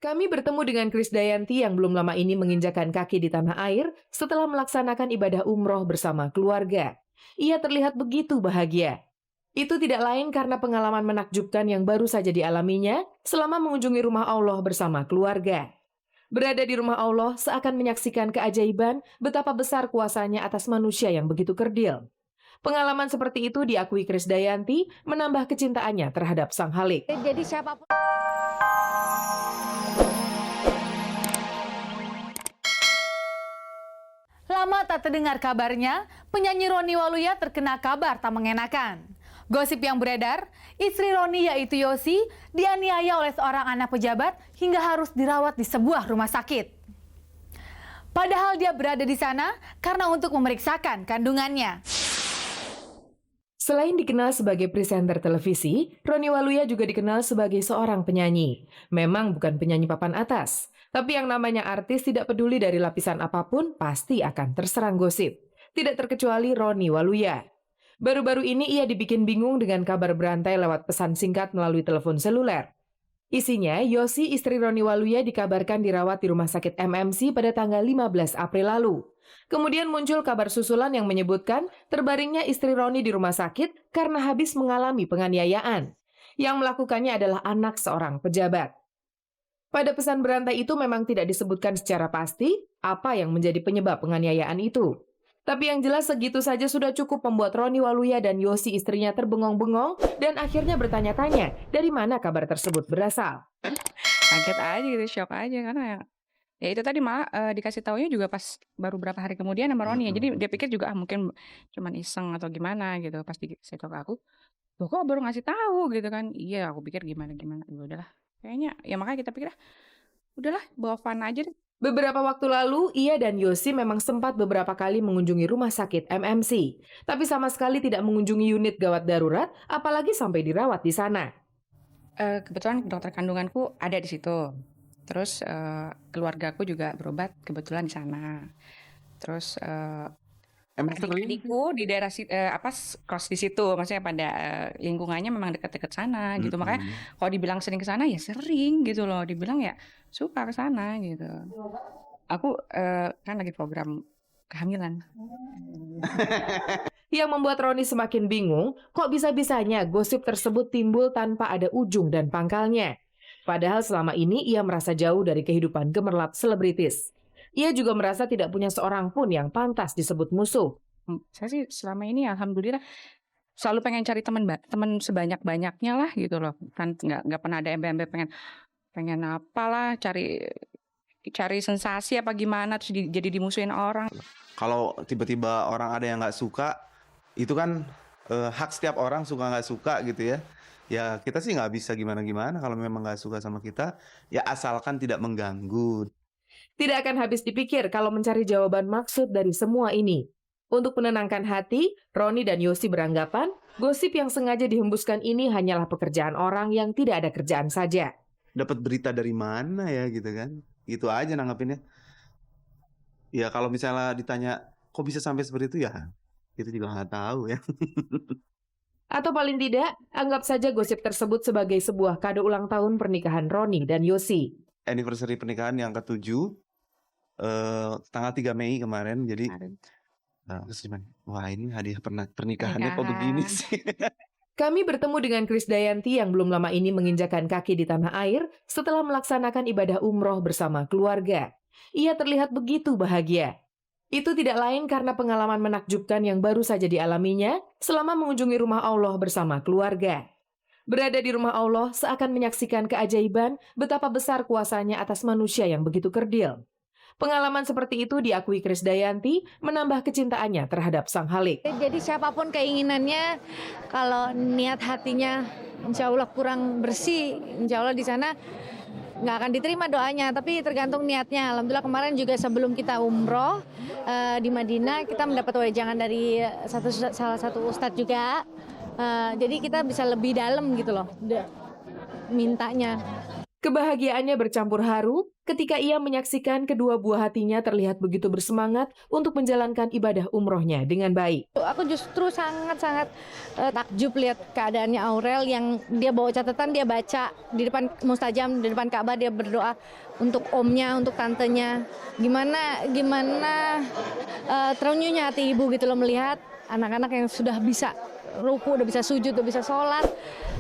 Kami bertemu dengan Krisdayanti yang belum lama ini menginjakan kaki di tanah air setelah melaksanakan ibadah umroh bersama keluarga. Ia terlihat begitu bahagia. Itu tidak lain karena pengalaman menakjubkan yang baru saja dialaminya selama mengunjungi rumah Allah bersama keluarga. Berada di rumah Allah seakan menyaksikan keajaiban betapa besar kuasanya atas manusia yang begitu kerdil. Pengalaman seperti itu diakui Krisdayanti menambah kecintaannya terhadap Sang Halik. Jadi siapapun. Lama tak terdengar kabarnya, penyanyi Roni Waluya terkena kabar tak mengenakan. Gosip yang beredar, istri Roni yaitu Yosi dianiaya oleh seorang anak pejabat hingga harus dirawat di sebuah rumah sakit. Padahal dia berada di sana karena untuk memeriksakan kandungannya. Selain dikenal sebagai presenter televisi, Roni Waluya juga dikenal sebagai seorang penyanyi. Memang bukan penyanyi papan atas, tapi yang namanya artis tidak peduli dari lapisan apapun pasti akan terserang gosip. Tidak terkecuali Roni Waluya. Baru-baru ini ia dibikin bingung dengan kabar berantai lewat pesan singkat melalui telepon seluler. Isinya, Yosi istri Roni Waluya dikabarkan dirawat di Rumah Sakit MMC pada tanggal 15 April lalu. Kemudian muncul kabar susulan yang menyebutkan terbaringnya istri Roni di rumah sakit karena habis mengalami penganiayaan. Yang melakukannya adalah anak seorang pejabat. Pada pesan berantai itu memang tidak disebutkan secara pasti apa yang menjadi penyebab penganiayaan itu. Tapi yang jelas segitu saja sudah cukup membuat Roni Waluya dan Yosi istrinya terbengong-bengong dan akhirnya bertanya-tanya dari mana kabar tersebut berasal. Kaget aja gitu, shock aja karena ya itu tadi malah dikasih taunya juga pas baru berapa hari kemudian sama Roni ya. Jadi dia pikir juga mungkin cuman iseng atau gimana gitu. Pas dikasih tahu ke aku, loh kok baru ngasih tahu gitu kan. Iya, aku pikir gimana. Ya udahlah. Kayaknya ya makanya kita pikir udahlah bawa fun aja deh. Beberapa waktu lalu, ia dan Yosi memang sempat beberapa kali mengunjungi rumah sakit MMC. Tapi sama sekali tidak mengunjungi unit gawat darurat, apalagi sampai dirawat di sana. Kebetulan dokter kandunganku ada di situ. Terus keluargaku juga berobat kebetulan di sana. Terus adik-adikku di daerah kos di situ, maksudnya pada lingkungannya memang dekat-dekat sana gitu. Makanya kalau dibilang sering ke sana ya sering gitu loh. Dibilang ya suka ke sana gitu. Aku kan lagi program kehamilan. Yang membuat Roni semakin bingung, kok bisa-bisanya gosip tersebut timbul tanpa ada ujung dan pangkalnya. Padahal selama ini ia merasa jauh dari kehidupan gemerlap selebritis. Ia juga merasa tidak punya seorang pun yang pantas disebut musuh. Saya sih selama ini alhamdulillah selalu pengen cari teman sebanyak-banyaknya lah gitu loh. Kan nggak pernah ada embe-embe pengen apalah cari sensasi apa gimana terus jadi dimusuhin orang. Kalau tiba-tiba orang ada yang nggak suka, itu kan hak setiap orang suka nggak suka gitu ya. Ya kita sih nggak bisa gimana-gimana kalau memang nggak suka sama kita, ya asalkan tidak mengganggu. Tidak akan habis dipikir kalau mencari jawaban maksud dari semua ini. Untuk menenangkan hati, Roni dan Yosi beranggapan gosip yang sengaja dihembuskan ini hanyalah pekerjaan orang yang tidak ada kerjaan saja. Dapat berita dari mana ya gitu kan? Gitu aja nanggapinnya. Ya kalau misalnya ditanya kok bisa sampai seperti itu ya, kita juga nggak tahu ya. Atau paling tidak, anggap saja gosip tersebut sebagai sebuah kado ulang tahun pernikahan Roni dan Yosi. Anniversary pernikahan yang ke-7 tanggal 3 Mei kemarin. Jadi terus gimana? Wah ini hadiah pernikahannya kok begini sih. Kami bertemu dengan Krisdayanti yang belum lama ini menginjakan kaki di tanah air setelah melaksanakan ibadah umroh bersama keluarga. Ia terlihat begitu bahagia. Itu tidak lain karena pengalaman menakjubkan yang baru saja dialaminya selama mengunjungi rumah Allah bersama keluarga. Berada di rumah Allah seakan menyaksikan keajaiban betapa besar kuasanya atas manusia yang begitu kerdil. Pengalaman seperti itu diakui Krisdayanti menambah kecintaannya terhadap Sang Halik. Jadi siapapun keinginannya, kalau niat hatinya insya Allah kurang bersih, insya Allah di sana nggak akan diterima doanya, tapi tergantung niatnya. Alhamdulillah kemarin juga sebelum kita umroh di Madinah, kita mendapat wejangan dari salah satu ustadz juga. Jadi kita bisa lebih dalam gitu loh mintanya. Kebahagiaannya bercampur haru ketika ia menyaksikan kedua buah hatinya terlihat begitu bersemangat untuk menjalankan ibadah umrohnya dengan baik. Aku justru sangat-sangat takjub lihat keadaannya Aurel yang dia bawa catatan, dia baca di depan mustajam, di depan Ka'bah, dia berdoa untuk omnya, untuk tantenya. Gimana terenyuhnya hati ibu gitu loh melihat anak-anak yang sudah bisa ruku, udah bisa sujud, udah bisa sholat.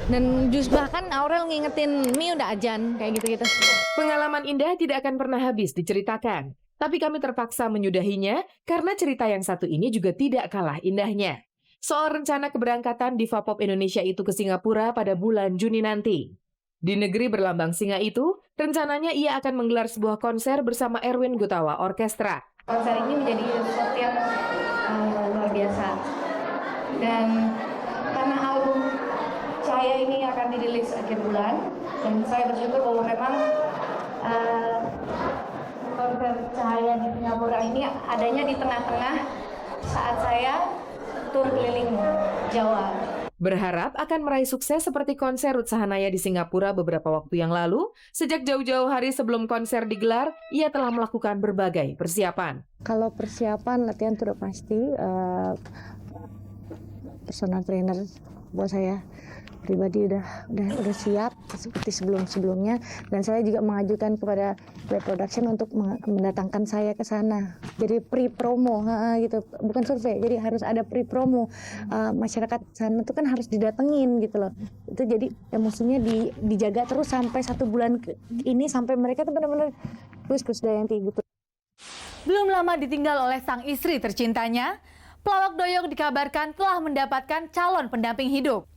Dan bahkan Aurel ngingetin, Mi udah ajan, kayak gitu-gitu. Pengalaman indah tidak akan pernah habis diceritakan. Tapi kami terpaksa menyudahinya karena cerita yang satu ini juga tidak kalah indahnya. Soal rencana keberangkatan diva pop Indonesia itu ke Singapura pada bulan Juni nanti. Di negeri berlambang singa itu, rencananya ia akan menggelar sebuah konser bersama Erwin Gutawa Orkestra. Konser ini menjadi sesuatu yang luar biasa. Dan karena album Cahaya ini akan dirilis akhir bulan, dan saya bersyukur bahwa memang konser Cahaya di Singapura ini adanya di tengah-tengah saat saya tur keliling Jawa. Berharap akan meraih sukses seperti konser Ruth Sahanaya di Singapura beberapa waktu yang lalu, sejak jauh-jauh hari sebelum konser digelar, ia telah melakukan berbagai persiapan. Kalau persiapan latihan sudah pasti, personal trainer buat saya pribadi udah siap seperti sebelumnya, dan saya juga mengajukan kepada Play Production untuk mendatangkan saya ke sana. Jadi pre-promo gitu, bukan survei. Jadi harus ada pre-promo. Masyarakat sana itu kan harus didatengin gitu loh. Itu jadi emosinya dijaga terus sampai 1 bulan ini, sampai mereka tuh benar-benar Kus Dayanti gitu. Belum lama ditinggal oleh sang istri tercintanya, pelawak Doyok dikabarkan telah mendapatkan calon pendamping hidup.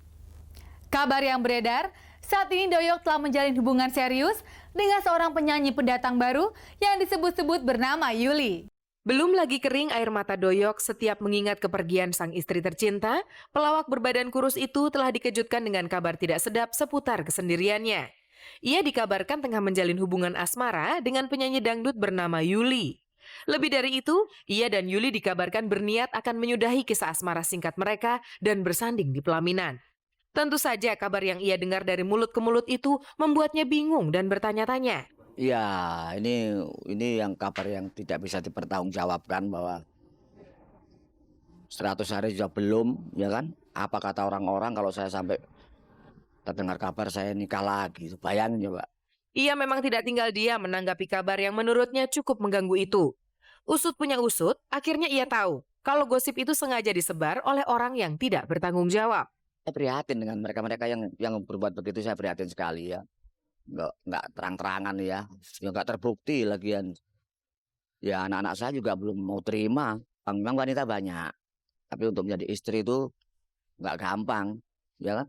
Kabar yang beredar, saat ini Doyok telah menjalin hubungan serius dengan seorang penyanyi pendatang baru yang disebut-sebut bernama Yuli. Belum lagi kering air mata Doyok setiap mengingat kepergian sang istri tercinta, pelawak berbadan kurus itu telah dikejutkan dengan kabar tidak sedap seputar kesendiriannya. Ia dikabarkan tengah menjalin hubungan asmara dengan penyanyi dangdut bernama Yuli. Lebih dari itu, ia dan Yuli dikabarkan berniat akan menyudahi kisah asmara singkat mereka dan bersanding di pelaminan. Tentu saja kabar yang ia dengar dari mulut ke mulut itu membuatnya bingung dan bertanya-tanya. Ya, ini yang kabar yang tidak bisa dipertanggungjawabkan, bahwa 100 hari juga belum, ya kan? Apa kata orang-orang kalau saya sampai terdengar kabar saya nikah lagi? Bayangin coba. Ia memang tidak tinggal diam menanggapi kabar yang menurutnya cukup mengganggu itu. Usut punya usut, akhirnya ia tahu kalau gosip itu sengaja disebar oleh orang yang tidak bertanggung jawab. Saya prihatin dengan mereka-mereka yang berbuat begitu, saya prihatin sekali ya. Nggak terang-terangan ya, nggak terbukti lagian. Ya anak-anak saya juga belum mau terima. Memang wanita banyak, tapi untuk menjadi istri itu nggak gampang, ya kan?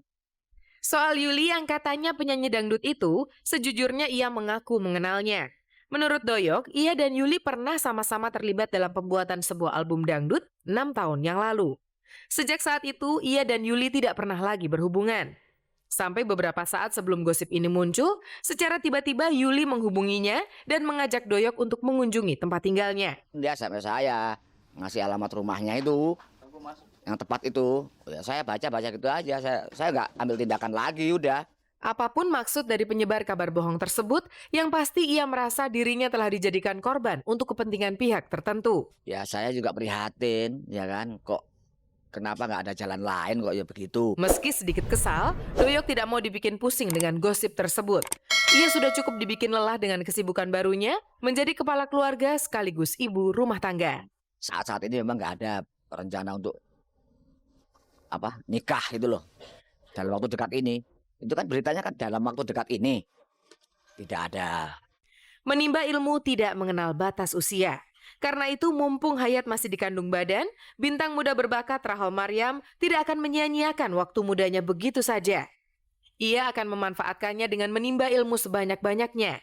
Soal Yuli yang katanya penyanyi dangdut itu, sejujurnya ia mengaku mengenalnya. Menurut Doyok, ia dan Yuli pernah sama-sama terlibat dalam pembuatan sebuah album dangdut 6 tahun yang lalu. Sejak saat itu, ia dan Yuli tidak pernah lagi berhubungan. Sampai beberapa saat sebelum gosip ini muncul, secara tiba-tiba Yuli menghubunginya dan mengajak Doyok untuk mengunjungi tempat tinggalnya. Dia sampai saya ngasih alamat rumahnya itu, yang tepat itu. Ya, saya baca gitu aja, saya nggak ambil tindakan lagi, udah. Apapun maksud dari penyebar kabar bohong tersebut, yang pasti ia merasa dirinya telah dijadikan korban untuk kepentingan pihak tertentu. Ya saya juga prihatin, ya kan, kok kenapa nggak ada jalan lain kok ya begitu. Meski sedikit kesal, Doyok tidak mau dibikin pusing dengan gosip tersebut. Ia sudah cukup dibikin lelah dengan kesibukan barunya, menjadi kepala keluarga sekaligus ibu rumah tangga. Saat-saat ini memang nggak ada rencana untuk nikah itu loh. Dalam waktu dekat ini. Itu kan beritanya kan dalam waktu dekat ini. Tidak ada. Menimba ilmu tidak mengenal batas usia. Karena itu mumpung Hayat masih dikandung badan, bintang muda berbakat Rahel Maryam tidak akan menyia-nyiakan waktu mudanya begitu saja. Ia akan memanfaatkannya dengan menimba ilmu sebanyak-banyaknya.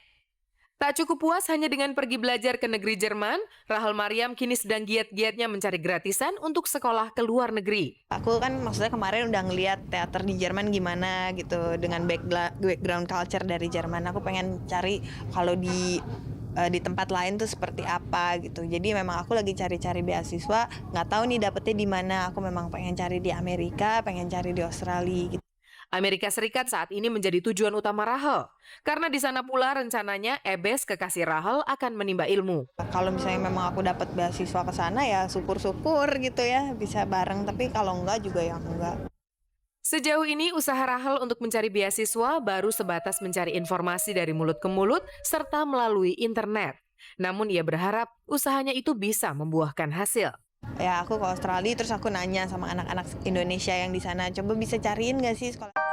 Tak cukup puas hanya dengan pergi belajar ke negeri Jerman, Rahel Maryam kini sedang giat-giatnya mencari gratisan untuk sekolah ke luar negeri. Aku kan maksudnya kemarin udah ngeliat teater di Jerman gimana gitu, dengan background culture dari Jerman. Aku pengen cari kalau di tempat lain tuh seperti apa gitu. Jadi memang aku lagi cari-cari beasiswa, nggak tahu nih dapetnya di mana. Aku memang pengen cari di Amerika, pengen cari di Australia gitu. Amerika Serikat saat ini menjadi tujuan utama Rahel, karena di sana pula rencananya Ebes, kekasih Rahel, akan menimba ilmu. Kalau misalnya memang aku dapat beasiswa ke sana ya syukur-syukur gitu ya, bisa bareng. Tapi kalau enggak juga ya enggak. Sejauh ini usaha Rahel untuk mencari beasiswa baru sebatas mencari informasi dari mulut ke mulut serta melalui internet. Namun ia berharap usahanya itu bisa membuahkan hasil. Ya aku ke Australia terus aku nanya sama anak-anak Indonesia yang di sana, coba bisa cariin nggak sih sekolah.